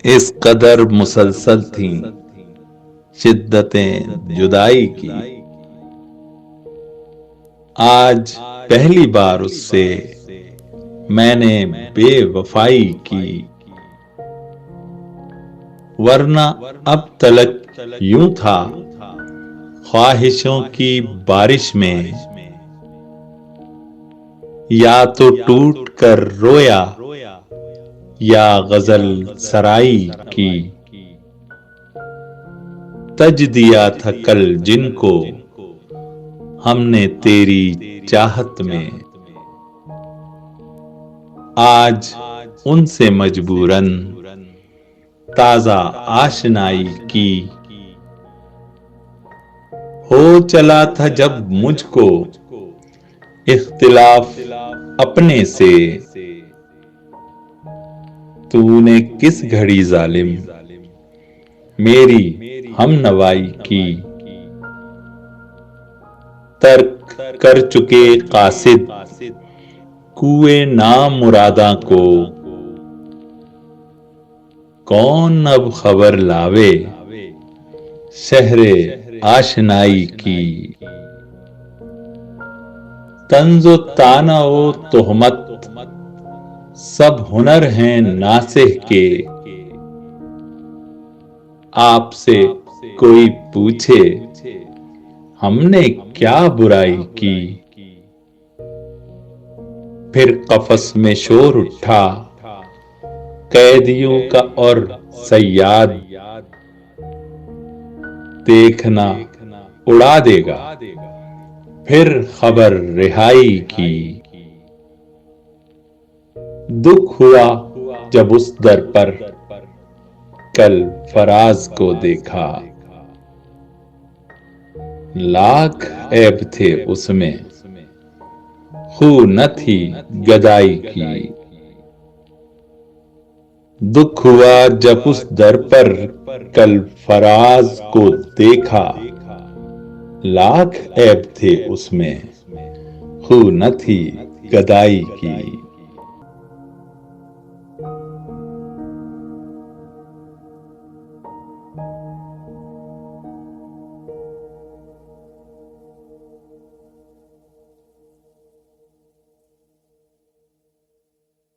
इस कदर मुसलसल थीं शिद्दतें जुदाई की। आज पहली बार उससे मैंने बेवफाई की, वरना अब तलक यूं था ख्वाहिशों की बारिश में या तो टूट कर रोया या गजल सराई की। तज दिया था कल जिनको हमने तेरी चाहत में, आज उनसे मजबूरन ताजा आशनाई की। हो चला था जब मुझको इख्तिलाफ अपने से, तूने किस घड़ी जालिम मेरी हमनवाई की। तर्क कर चुके कासिद कुए नाम मुरादा को, कौन अब खबर लावे शहरे आशनाई की। तंजो ताना ओ तोहमत सब हुनर हैं नासिह के, आपसे कोई पूछे हमने क्या बुराई की। फिर कफस में शोर उठा कैदियों का और सयाद, देखना उड़ा देगा फिर खबर रिहाई की। दुख हुआ जब उस दर पर कल फराज को देखा, लाख ऐब थे उसमें खू न थी गदाई की। दुख हुआ जब उस दर पर कल फराज को देखा, लाख ऐब थे उसमें खू न थी गदाई की।